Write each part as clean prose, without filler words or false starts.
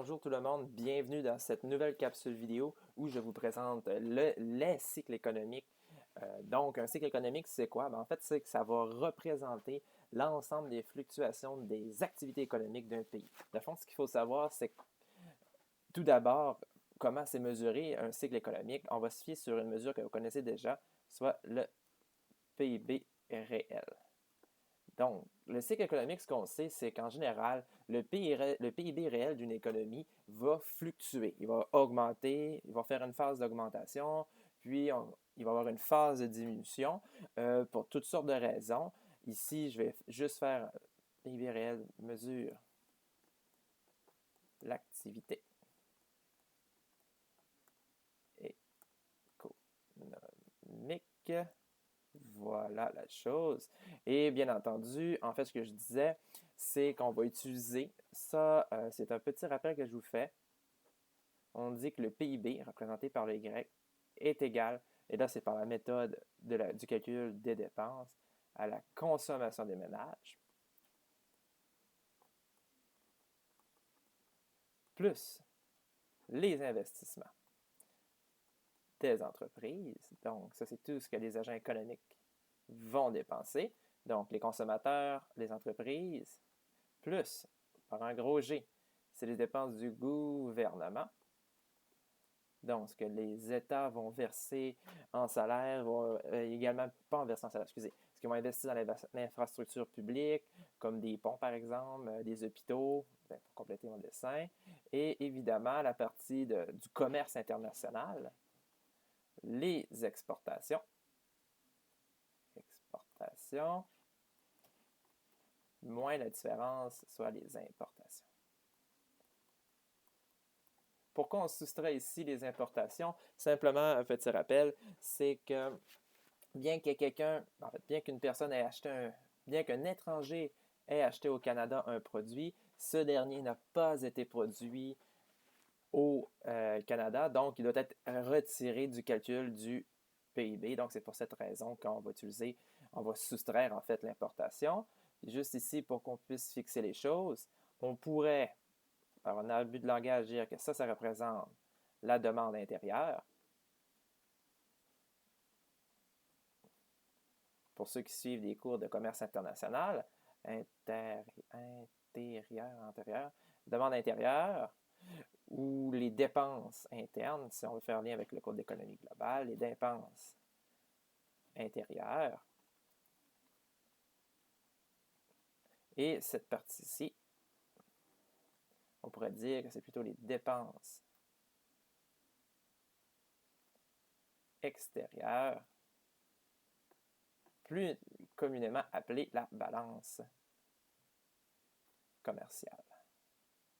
Bonjour tout le monde, bienvenue dans cette nouvelle capsule vidéo où je vous présente les cycles économiques. Donc, un cycle économique, c'est quoi? En fait, c'est que ça va représenter l'ensemble des fluctuations des activités économiques d'un pays. Dans le fond, ce qu'il faut savoir, c'est tout d'abord comment c'est mesuré un cycle économique. On va se fier sur une mesure que vous connaissez déjà, soit le PIB réel. Donc, le cycle économique, ce qu'on sait, c'est qu'en général, le PIB réel d'une économie va fluctuer. Il va augmenter, il va faire une phase d'augmentation, puis il va y avoir une phase de diminution pour toutes sortes de raisons. Ici, je vais juste faire PIB réel mesure l'activité économique. Voilà la chose. Et bien entendu, en fait, ce que je disais, c'est qu'on va utiliser ça. C'est un petit rappel que je vous fais. On dit que le PIB, représenté par le Y, est égal, et là, c'est par la méthode du calcul des dépenses, à la consommation des ménages, plus les investissements des entreprises. Donc, ça, c'est tout ce que les agents économiques vont dépenser. Donc, les consommateurs, les entreprises, plus, par un gros G, c'est les dépenses du gouvernement. Donc, ce que les États vont verser en salaire, vont également, pas en verser en salaire, excusez, ce qu'ils vont investir dans l'infrastructure publique, comme des ponts par exemple, des hôpitaux, pour compléter mon dessin, et évidemment la partie du commerce international, les exportations, moins la différence, soit les importations. Pourquoi on soustrait ici les importations? Simplement, un petit rappel, c'est que bien qu'une personne ait acheté bien qu'un étranger ait acheté au Canada un produit, ce dernier n'a pas été produit au Canada, donc il doit être retiré du calcul du PIB. Donc, c'est pour cette raison qu'on va on va soustraire en fait l'importation. Juste ici, pour qu'on puisse fixer les choses, on pourrait, par un abus de langage, dire que ça représente la demande intérieure. Pour ceux qui suivent des cours de commerce international, demande intérieure, ou les dépenses internes, si on veut faire lien avec le cours d'économie globale, les dépenses intérieures. Et cette partie-ci, on pourrait dire que c'est plutôt les dépenses extérieures, plus communément appelée la balance commerciale.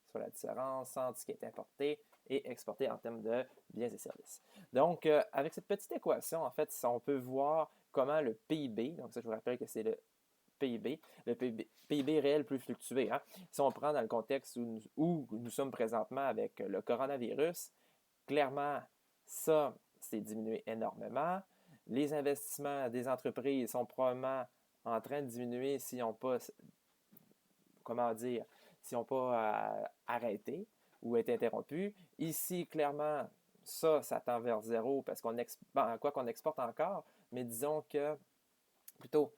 Soit la différence entre ce qui est importé et exporté en termes de biens et services. Donc, avec cette petite équation, en fait, on peut voir comment le PIB, donc ça je vous rappelle que c'est le PIB réel peut fluctuer. Hein? Si on prend dans le contexte où nous sommes présentement avec le coronavirus, clairement, ça, c'est diminué énormément. Les investissements des entreprises sont probablement en train de diminuer s'ils n'ont pas, comment dire, s'ils n'ont pas arrêté ou été interrompus. Ici, clairement, ça tend vers zéro parce qu'on exporte encore, mais disons que plutôt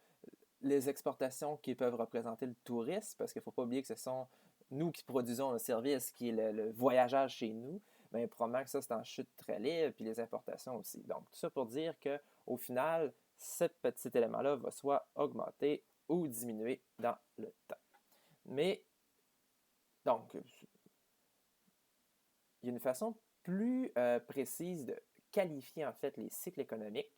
les exportations qui peuvent représenter le tourisme, parce qu'il ne faut pas oublier que ce sont nous qui produisons un service qui est le voyageage chez nous, bien, probablement que ça, c'est en chute très libre, puis les importations aussi. Donc, tout ça pour dire qu'au final, ce petit élément-là va soit augmenter ou diminuer dans le temps. Mais, donc, il y a une façon plus précise de qualifier en fait les cycles économiques.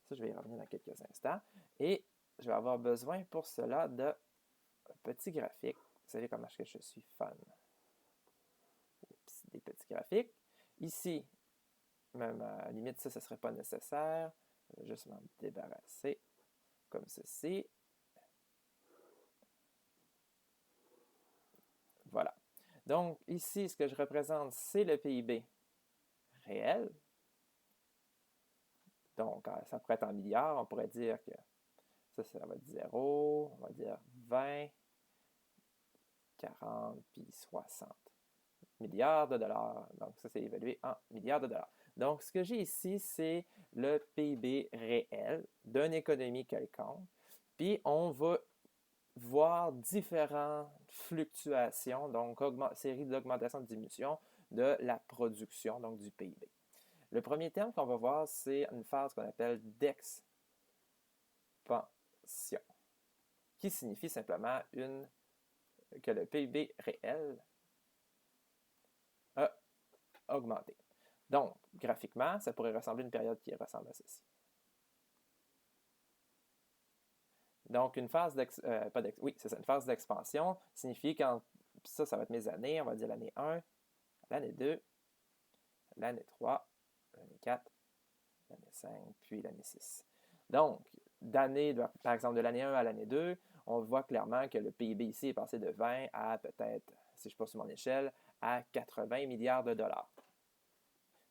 Ça, je vais y revenir dans quelques instants. Et je vais avoir besoin pour cela d'un petit graphique. Vous savez comment est-ce que je suis fan des petits graphiques. Ici, même à la limite, ça ne serait pas nécessaire. Je vais juste m'en débarrasser comme ceci. Voilà. Donc, ici, ce que je représente, c'est le PIB réel. Donc, ça pourrait être en milliards. On pourrait dire que ça va être 0, on va dire 20, 40, puis 60. milliards de dollars. Donc, ça, c'est évalué en milliards de dollars. Donc, ce que j'ai ici, c'est le PIB réel d'une économie quelconque. Puis, on va voir différentes fluctuations, donc série d'augmentation de diminution de la production, donc du PIB. Le premier terme qu'on va voir, c'est une phase qu'on appelle d'expansion, qui signifie simplement que le PIB réel a augmenté. Donc, graphiquement, ça pourrait ressembler à une période qui ressemble à ceci. Donc, une phase une phase d'expansion signifie quand ça va être mes années, on va dire l'année 1, l'année 2, l'année 3, l'année 4, l'année 5, puis l'année 6. Donc, par exemple, de l'année 1 à l'année 2, on voit clairement que le PIB ici est passé de 20 à peut-être, si je passe sur mon échelle, à 80 milliards de dollars.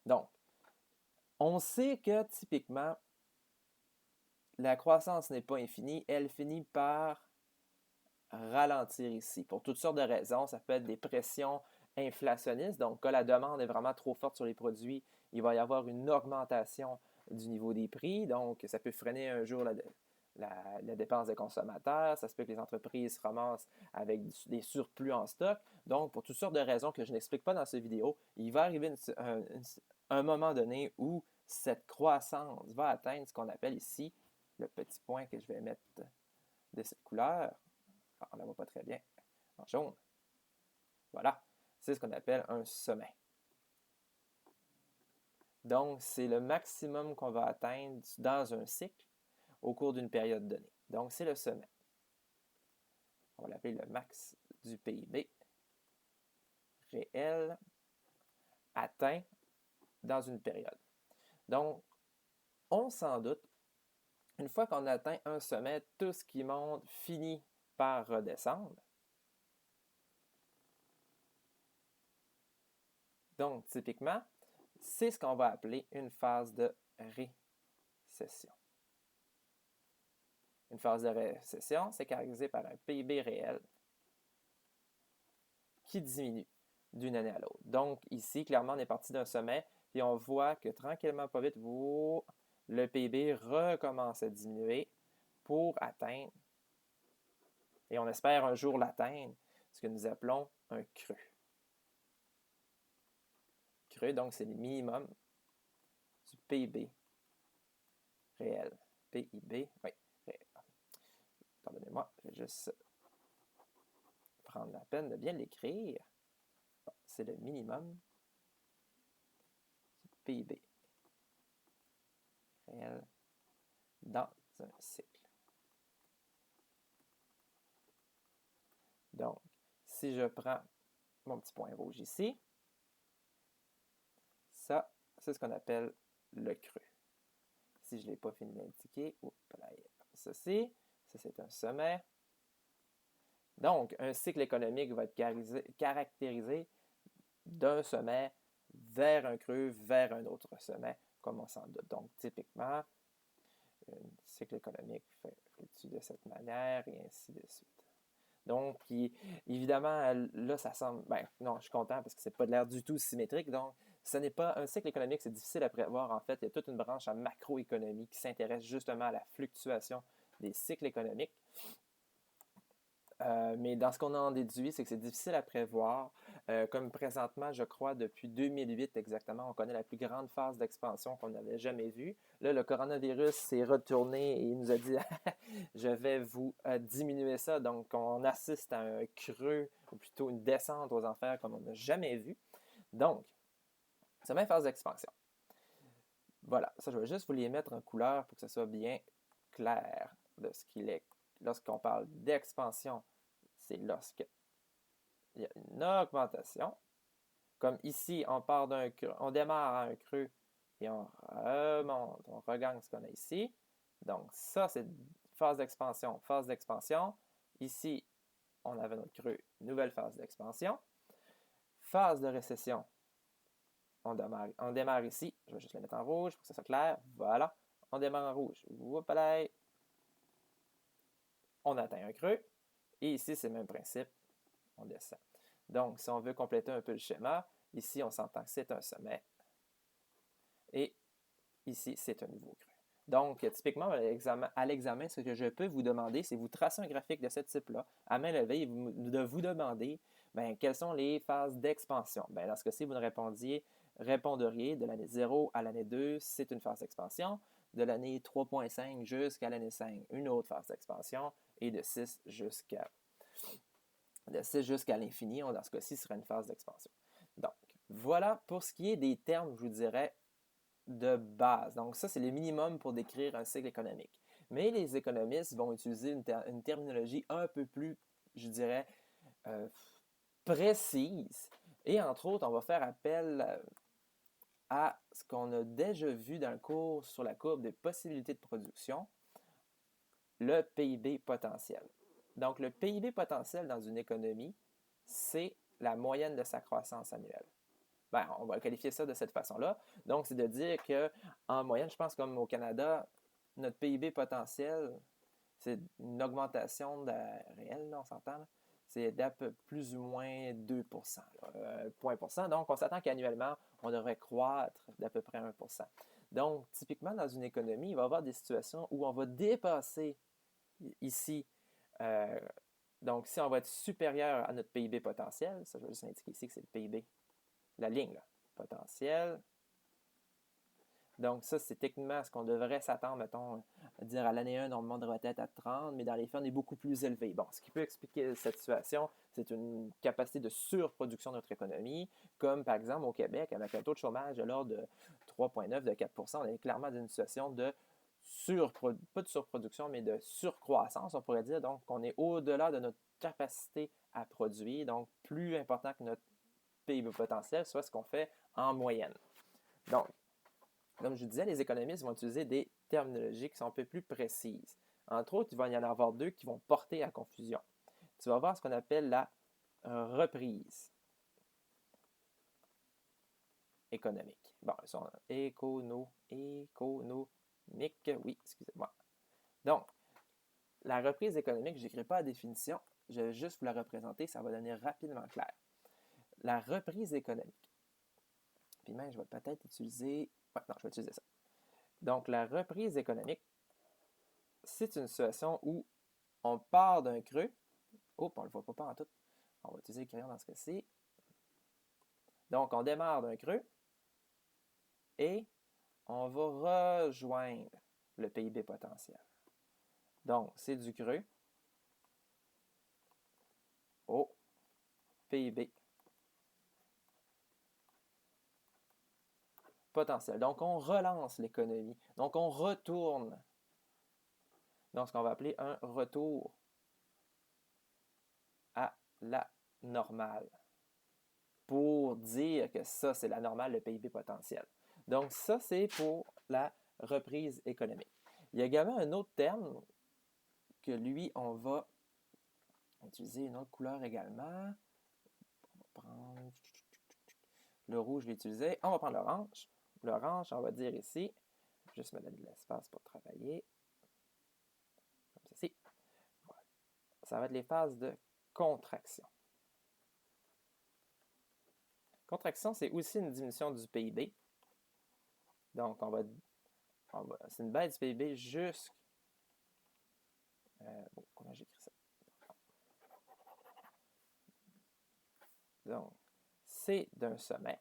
Donc, on sait que typiquement, la croissance n'est pas infinie, elle finit par ralentir ici. Pour toutes sortes de raisons, ça peut être des pressions inflationnistes, donc quand la demande est vraiment trop forte sur les produits, il va y avoir une augmentation du niveau des prix, donc ça peut freiner un jour la dépense des consommateurs, ça se peut que les entreprises se ramassent avec des surplus en stock. Donc, pour toutes sortes de raisons que je n'explique pas dans cette vidéo, il va arriver un moment donné où cette croissance va atteindre ce qu'on appelle ici, le petit point que je vais mettre de cette couleur, on ne la voit pas très bien, en jaune. Voilà, c'est ce qu'on appelle un sommet. Donc, c'est le maximum qu'on va atteindre dans un cycle au cours d'une période donnée. Donc, c'est le sommet. On va l'appeler le max du PIB réel atteint dans une période. Donc, on s'en doute, une fois qu'on atteint un sommet, tout ce qui monte finit par redescendre. Donc, typiquement, c'est ce qu'on va appeler une phase de récession. Une phase de récession, c'est caractérisé par un PIB réel qui diminue d'une année à l'autre. Donc, ici, clairement, on est parti d'un sommet, puis on voit que tranquillement, pas vite, le PIB recommence à diminuer pour atteindre, et on espère un jour l'atteindre, ce que nous appelons un creux. Creux, donc, c'est le minimum du PIB réel. PIB, oui. Pardonnez-moi, je vais juste prendre la peine de bien l'écrire. Bon, c'est le minimum du PIB réel dans un cycle. Donc, si je prends mon petit point rouge ici, ça, c'est ce qu'on appelle le creux. Si je ne l'ai pas fini d'indiquer, ceci, ça c'est un sommet. Donc, un cycle économique va être caractérisé d'un sommet vers un creux, vers un autre sommet, comme on s'en doute. Donc, typiquement, un cycle économique fluctue de cette manière et ainsi de suite. Donc, évidemment, là, ça semble... non, je suis content parce que c'est pas de l'air du tout symétrique. Donc, ce n'est pas un cycle économique, c'est difficile à prévoir. En fait, il y a toute une branche en macroéconomie qui s'intéresse justement à la fluctuation des cycles économiques. Mais dans ce qu'on en déduit, c'est que c'est difficile à prévoir. Comme présentement, je crois, depuis 2008 exactement, on connaît la plus grande phase d'expansion qu'on n'avait jamais vue. Là, le coronavirus s'est retourné et il nous a dit « Je vais vous diminuer ça ». Donc, on assiste à un creux, ou plutôt une descente aux enfers comme on n'a jamais vu. Donc, c'est la même phase d'expansion. Voilà, ça, je vais juste vous les mettre en couleur pour que ce soit bien clair de ce qu'il est. Lorsqu'on parle d'expansion, c'est lorsqu'il y a une augmentation. Comme ici, on démarre à un creux et on remonte, on regagne ce qu'on a ici. Donc ça, c'est phase d'expansion, phase d'expansion. Ici, on avait notre creux, nouvelle phase d'expansion. Phase de récession, on démarre ici. Je vais juste le mettre en rouge pour que ça soit clair. Voilà, on démarre en rouge. On atteint un creux. Et ici, c'est le même principe. On descend. Donc, si on veut compléter un peu le schéma, ici, on s'entend que c'est un sommet. Et ici, c'est un nouveau creux. Donc, typiquement, à l'examen, ce que je peux vous demander, c'est vous tracer un graphique de ce type-là, à main levée, et de vous demander quelles sont les phases d'expansion. Dans ce cas-ci, vous répondriez de l'année 0 à l'année 2, c'est une phase d'expansion. De l'année 3.5 jusqu'à l'année 5, une autre phase d'expansion. Et de 6 jusqu'à l'infini, dans ce cas-ci, ce serait une phase d'expansion. Donc, voilà pour ce qui est des termes, je vous dirais, de base. Donc, ça, c'est le minimum pour décrire un cycle économique. Mais les économistes vont utiliser une terminologie un peu plus, je dirais, précise. Et entre autres, on va faire appel à ce qu'on a déjà vu dans le cours sur la courbe des possibilités de production, le PIB potentiel. Donc, le PIB potentiel dans une économie, c'est la moyenne de sa croissance annuelle. On va qualifier ça de cette façon-là. Donc, c'est de dire qu'en moyenne, je pense comme au Canada, notre PIB potentiel, c'est une augmentation réelle, là, on s'entend, c'est d'à peu plus ou moins 2 point pour cent. Donc, on s'attend qu'annuellement, on devrait croître d'à peu près 1 pour cent. Donc, typiquement, dans une économie, il va y avoir des situations où on va dépasser ici. Donc, si on va être supérieur à notre PIB potentiel, ça, je vais juste indiquer ici que c'est le PIB, la ligne, là, potentiel. Donc, ça, c'est techniquement ce qu'on devrait s'attendre, mettons, à dire à l'année 1, normalement, on devrait être à 30, mais dans les faits, on est beaucoup plus élevé. Bon, ce qui peut expliquer cette situation, c'est une capacité de surproduction de notre économie, comme par exemple au Québec, avec un taux de chômage de l'ordre de 3,9, de 4 on est clairement dans une situation de pas de surproduction, mais de surcroissance, on pourrait dire. Donc, on est au-delà de notre capacité à produire, donc plus important que notre PIB potentiel, soit ce qu'on fait en moyenne. Donc, comme je vous disais, les économistes vont utiliser des terminologies qui sont un peu plus précises. Entre autres, il va y en avoir deux qui vont porter à confusion. Tu vas voir ce qu'on appelle la reprise économique. Bon, ils sont économique, oui, excusez-moi. Donc, la reprise économique, je n'écris pas la définition, je vais juste vous la représenter, ça va devenir rapidement clair. La reprise économique. Puis même, je vais peut-être utiliser... non, je vais utiliser ça. Donc, la reprise économique, c'est une situation où on part d'un creux. Oh, on ne le voit pas en tout. On va utiliser le crayon dans ce cas-ci. Donc, on démarre d'un creux et on va rejoindre le PIB potentiel. Donc, c'est du creux au PIB potentiel. Donc, on relance l'économie. Donc, on retourne dans ce qu'on va appeler un retour à la normale. Pour dire que ça, c'est la normale, le PIB potentiel. Donc, ça, c'est pour la reprise économique. Il y a également un autre terme que lui, on va utiliser une autre couleur également. On va prendre le rouge, je l'ai utilisé. On va prendre l'orange. L'orange, on va dire ici, juste me donner de l'espace pour travailler. Comme ceci. Voilà. Ça va être les phases de contraction. Contraction, c'est aussi une diminution du PIB. Donc, c'est une baisse du PIB jusqu'à... comment j'écris ça? Donc, c'est d'un sommet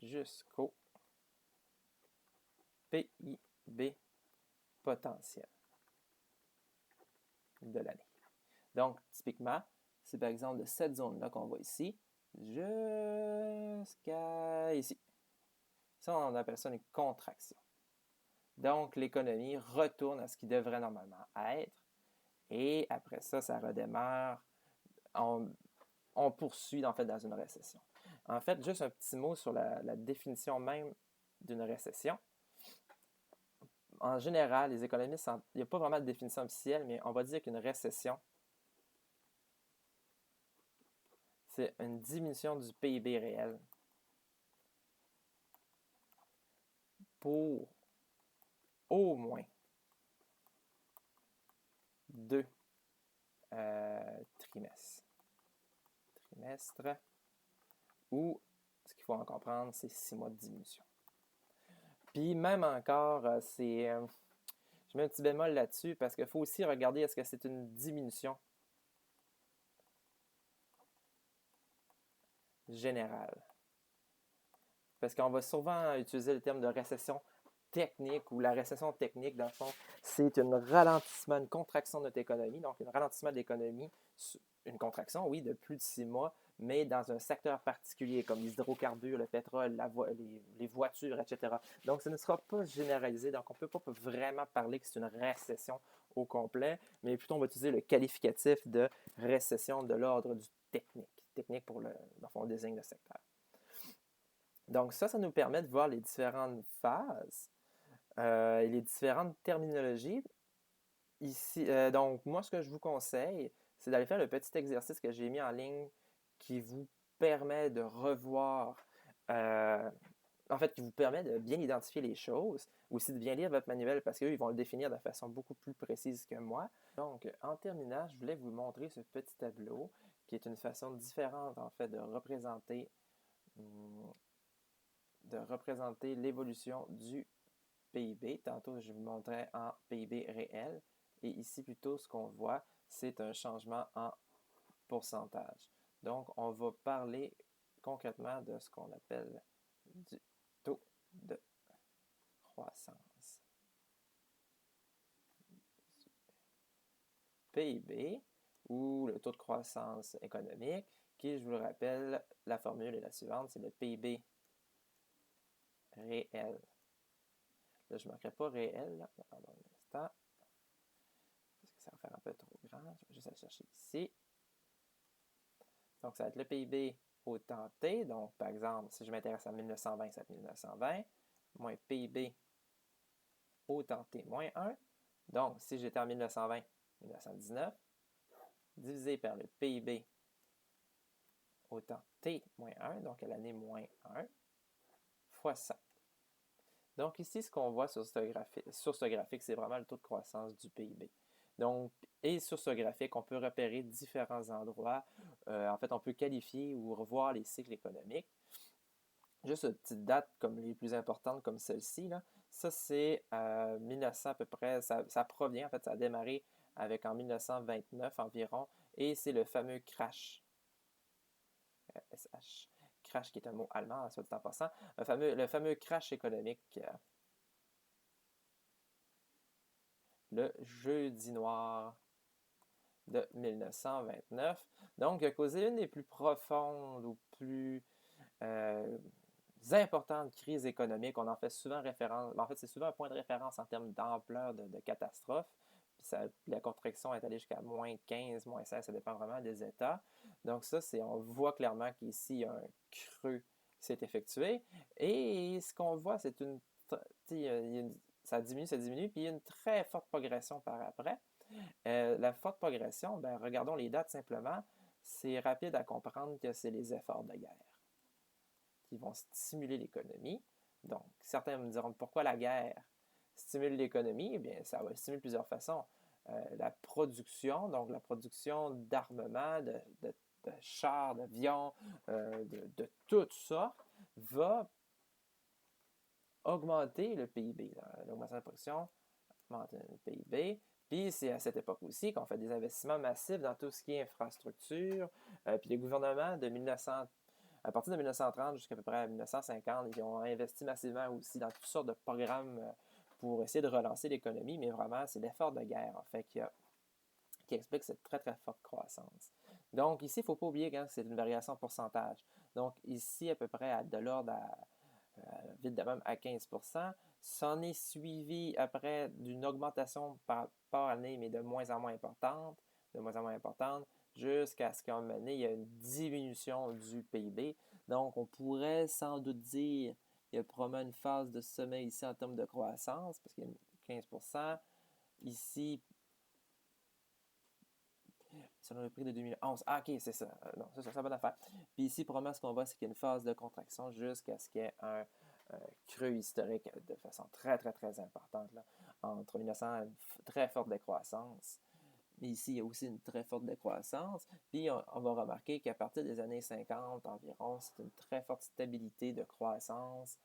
jusqu'au PIB potentiel de l'année. Donc, typiquement, c'est par exemple de cette zone-là qu'on voit ici jusqu'à ici. Ça, on appelle ça une contraction. Donc, l'économie retourne à ce qui devrait normalement être. Et après ça, ça redémarre. On poursuit, en fait, dans une récession. En fait, juste un petit mot sur la définition même d'une récession. En général, les économistes, il n'y a pas vraiment de définition officielle, mais on va dire qu'une récession, c'est une diminution du PIB réel pour au moins 2 trimestre. Ou, ce qu'il faut en comprendre, c'est 6 mois de diminution. Puis même encore, je mets un petit bémol là-dessus parce qu'il faut aussi regarder est-ce que c'est une diminution générale. Parce qu'on va souvent utiliser le terme de récession technique ou la récession technique, dans le fond, c'est un ralentissement, une contraction de notre économie. Donc, un ralentissement de l'économie, une contraction, oui, de plus de 6 mois, mais dans un secteur particulier comme les hydrocarbures, le pétrole, les voitures, etc. Donc, ce ne sera pas généralisé. Donc, on ne peut pas vraiment parler que c'est une récession au complet, mais plutôt on va utiliser le qualificatif de récession de l'ordre du technique. Technique pour dans le fond, on désigne le secteur. Donc, ça nous permet de voir les différentes phases et les différentes terminologies. Ici, donc, moi, ce que je vous conseille, c'est d'aller faire le petit exercice que j'ai mis en ligne qui vous permet de revoir, en fait, qui vous permet de bien identifier les choses, aussi de bien lire votre manuel parce qu'eux, ils vont le définir de façon beaucoup plus précise que moi. Donc, en terminant, je voulais vous montrer ce petit tableau qui est une façon différente, en fait, de représenter l'évolution du PIB. Tantôt, je vous montrais en PIB réel. Et ici, plutôt, ce qu'on voit, c'est un changement en pourcentage. Donc, on va parler concrètement de ce qu'on appelle du taux de croissance. PIB, ou le taux de croissance économique, qui, je vous le rappelle, la formule est la suivante, c'est le PIB réel. Là, je ne marquerai pas réel, là. Pardon un instant, parce que ça va faire un peu trop grand. Je vais juste aller chercher ici. Donc, ça va être le PIB au temps T. Donc, par exemple, si je m'intéresse à 1920, ça va être 1920, moins PIB au temps T moins 1. Donc, si j'étais en 1920, 1919, divisé par le PIB au temps T moins 1, donc à l'année moins 1, fois 100. Donc, ici, ce qu'on voit sur ce graphique, c'est vraiment le taux de croissance du PIB. Donc, et sur ce graphique, on peut repérer différents endroits. En fait, on peut qualifier ou revoir les cycles économiques. Juste une petite date comme les plus importantes, comme celle-ci, là. Ça, c'est 1900 à peu près. Ça provient, en fait, ça a démarré avec en 1929 environ. Et c'est le fameux crash. SH. Crash qui est un mot allemand, soit dit en passant. Le fameux crash économique. Le jeudi noir de 1929. Donc, il a causé une des plus profondes ou plus importantes crises économiques. On en fait souvent référence. En fait, c'est souvent un point de référence en termes d'ampleur de catastrophe. La contraction est allée jusqu'à moins 15, moins 16, ça dépend vraiment des États. Donc, ça, on voit clairement qu'ici, il y a un creux qui s'est effectué. Et ce qu'on voit, c'est ça diminue, puis il y a une très forte progression par après. La forte progression, regardons les dates simplement. C'est rapide à comprendre que c'est les efforts de guerre qui vont stimuler l'économie. Donc, certains me diront pourquoi la guerre stimule l'économie? Eh bien, ça va stimuler de plusieurs façons. La production, donc la production d'armement, de chars, d'avions, de toutes sortes, va augmenter le PIB. L'augmentation de la production augmente le PIB. Puis c'est à cette époque aussi qu'on fait des investissements massifs dans tout ce qui est infrastructure. Puis les gouvernements à partir de 1930 jusqu'à peu près 1950, ils ont investi massivement aussi dans toutes sortes de programmes pour essayer de relancer l'économie, mais vraiment, c'est l'effort de guerre, en fait, qui explique cette très, très forte croissance. Donc, ici, il ne faut pas oublier que c'est une variation en pourcentage. Donc, ici, à peu près de l'ordre vite de même à 15%. S'en est suivi après d'une augmentation par année, mais de moins en moins importante, jusqu'à ce qu'à un moment donné, il y a une diminution du PIB. Donc, on pourrait sans doute dire qu'il y a probablement une phase de sommet ici en termes de croissance, parce qu'il y a 15%. Ici, selon le prix de 2011. Ah, ok, c'est ça. Non, c'est ça, c'est la bonne affaire. Puis ici, probablement, ce qu'on voit, c'est qu'il y a une phase de contraction jusqu'à ce qu'il y ait un creux historique de façon très, très, très importante. Là, entre 1900 et une très forte décroissance. Mais ici, il y a aussi une très forte décroissance. Puis, on va remarquer qu'à partir des années 50 environ, c'est une très forte stabilité de croissance.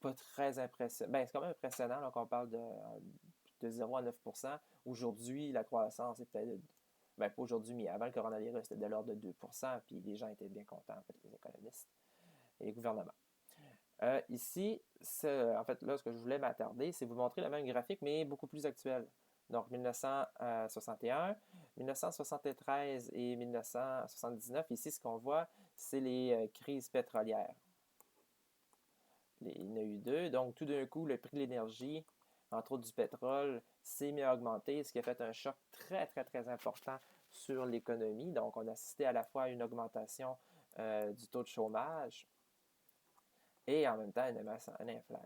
Pas très impressionnant. Ben, c'est quand même impressionnant là, qu'on parle de 0 à 9%. Aujourd'hui, la croissance est peut-être, ben, pas aujourd'hui, mais avant le coronavirus, c'était de l'ordre de 2%, puis les gens étaient bien contents, en fait, les économistes et les gouvernements. Ici, en fait, là, ce que je voulais m'attarder, c'est vous montrer le même graphique, mais beaucoup plus actuel. Donc, 1961, 1973 et 1979, ici, ce qu'on voit, c'est les crises pétrolières. Il y en a eu deux. Donc, tout d'un coup, le prix de l'énergie, entre autres du pétrole, s'est mis à augmenter, ce qui a fait un choc très, très, très important sur l'économie. Donc, on a assisté à la fois à une augmentation du taux de chômage et en même temps une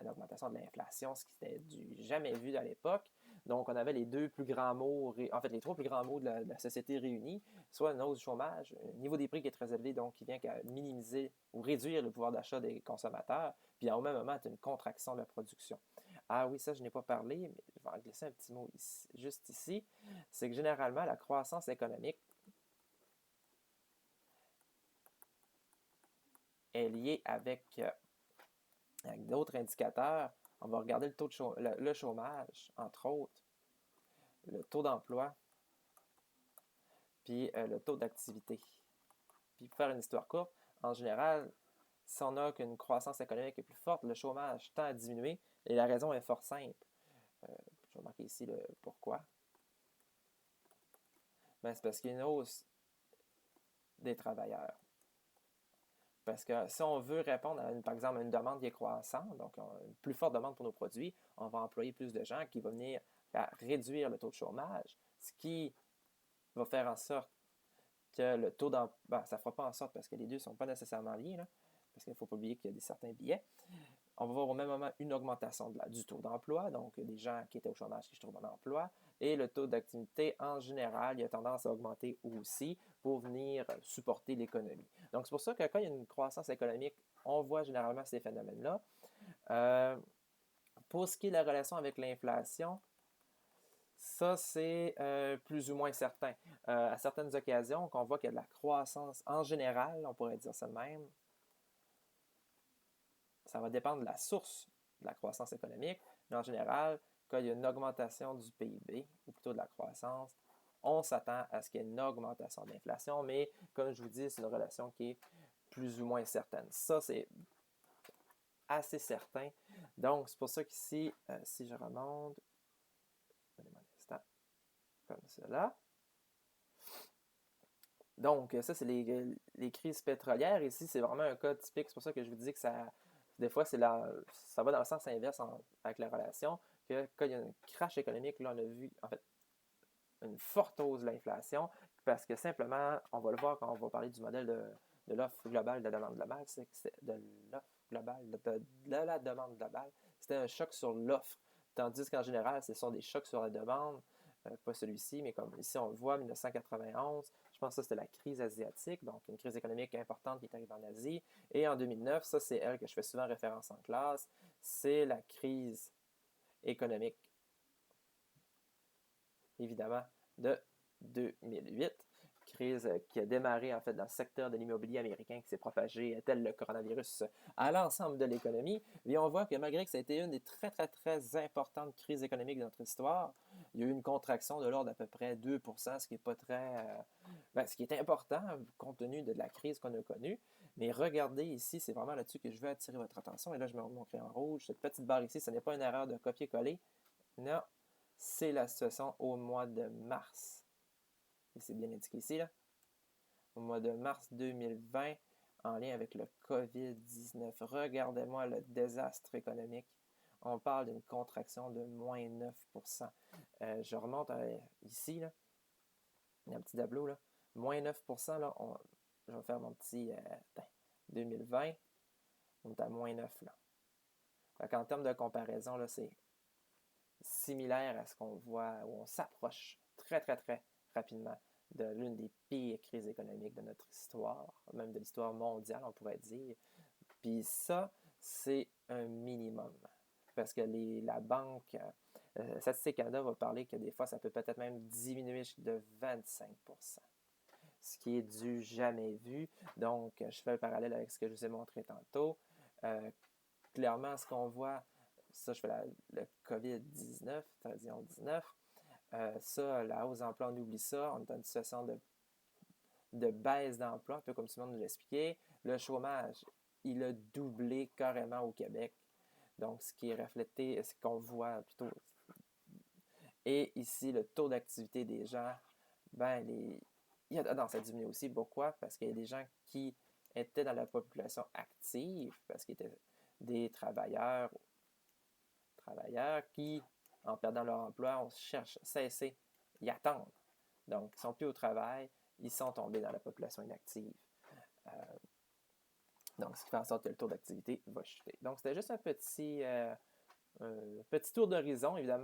augmentation de l'inflation, ce qui n'était jamais vu à l'époque. Donc, on avait les deux plus grands maux, en fait, les trois plus grands maux de la société réunis, soit une hausse du chômage, un niveau des prix qui est très élevé, donc qui vient qu'à minimiser ou réduire le pouvoir d'achat des consommateurs, puis au même moment, une contraction de la production. Ah oui, ça, je n'ai pas parlé, mais je vais en glisser un petit mot ici, juste ici. C'est que généralement, la croissance économique est liée avec d'autres indicateurs. On va regarder le taux de le chômage, entre autres, le taux d'emploi, puis le taux d'activité. Puis pour faire une histoire courte, en général, si on a qu'une croissance économique est plus forte, le chômage tend à diminuer et la raison est fort simple. Je vais marquer ici le pourquoi. Ben, c'est parce qu'il y a une hausse des travailleurs. Parce que si on veut répondre, par exemple, à une demande qui est croissante, donc une plus forte demande pour nos produits, on va employer plus de gens qui vont venir à réduire le taux de chômage, ce qui va faire en sorte que le taux d'emploi, ben, ça ne fera pas en sorte parce que les deux ne sont pas nécessairement liés, là, parce qu'il ne faut pas oublier qu'il y a certains billets. On va voir au même moment une augmentation du taux d'emploi, donc des gens qui étaient au chômage qui se trouvent en emploi, et le taux d'activité en général, il a tendance à augmenter aussi pour venir supporter l'économie. Donc c'est pour ça que quand il y a une croissance économique, on voit généralement ces phénomènes-là. Pour ce qui est de la relation avec l'inflation, ça, c'est plus ou moins certain. À certaines occasions, qu'on voit qu'il y a de la croissance en général, on pourrait dire ça de même, ça va dépendre de la source de la croissance économique, mais en général, quand il y a une augmentation du PIB, ou plutôt de la croissance, on s'attend à ce qu'il y ait une augmentation de l'inflation, mais comme je vous dis, c'est une relation qui est plus ou moins certaine. Ça, c'est assez certain. Donc, c'est pour ça qu'ici, si je remonte, donnez-moi un instant, comme cela. Donc, ça, c'est les crises pétrolières. Ici, c'est vraiment un cas typique. C'est pour ça que je vous dis que des fois, ça va dans le sens inverse avec la relation. Que quand il y a un crash économique, là, on a vu, en fait, une forte hausse de l'inflation. Parce que simplement, on va le voir quand on va parler du modèle de l'offre globale de la demande globale. C'est de l'offre globale, de la demande globale. C'était un choc sur l'offre. Tandis qu'en général, ce sont des chocs sur la demande. Pas celui-ci, mais comme ici on le voit, 1991, je pense que ça c'était la crise asiatique, donc une crise économique importante qui est arrivée en Asie. Et en 2009, ça c'est elle que je fais souvent référence en classe, c'est la crise économique, évidemment, de 2008. Crise qui a démarré en fait dans le secteur de l'immobilier américain qui s'est propagé tel le coronavirus à l'ensemble de l'économie. Et on voit que malgré que ça a été une des très très très importantes crises économiques de notre histoire, il y a eu une contraction de l'ordre d'à peu près 2%, ce qui est pas très, ce qui est important compte tenu de la crise qu'on a connue. Mais regardez ici, c'est vraiment là-dessus que je veux attirer votre attention. Et là, je me montre en rouge. Cette petite barre ici, ce n'est pas une erreur de copier-coller. Non, c'est la situation au mois de mars. Et c'est bien indiqué ici, là. Au mois de mars 2020, en lien avec le COVID-19. Regardez-moi le désastre économique. On parle d'une contraction de moins 9%. Je remonte ici, là. Il y a un petit tableau, là. Moins 9%, là, je vais faire mon petit 2020. On est à moins 9, là. En termes de comparaison, là, c'est similaire à ce qu'on voit, où on s'approche très, très, très rapidement de l'une des pires crises économiques de notre histoire, même de l'histoire mondiale, on pourrait dire. Puis ça, c'est un minimum. Parce que Statistique Canada va parler que des fois, ça peut peut-être même diminuer de 25%, ce qui est du jamais vu. Donc, je fais un parallèle avec ce que je vous ai montré tantôt. Clairement, ce qu'on voit, ça, je fais le COVID-19, disons 19, ça, la hausse d'emploi, on oublie ça, on est dans une situation de baisse d'emploi, un peu comme tout le monde nous l'expliquait. Le chômage, il a doublé carrément au Québec. Donc, ce qui est reflété, ce qu'on voit plutôt. Et ici, le taux d'activité des gens, ben, ça diminue aussi. Pourquoi? Parce qu'il y a des gens qui étaient dans la population active, parce qu'ils étaient des travailleurs qui, en perdant leur emploi, on cherche, cesser, y attendent. Donc, ils ne sont plus au travail, ils sont tombés dans la population inactive. Donc, ce qui fait en sorte que le taux d'activité va chuter. Donc, c'était juste un petit tour d'horizon, évidemment.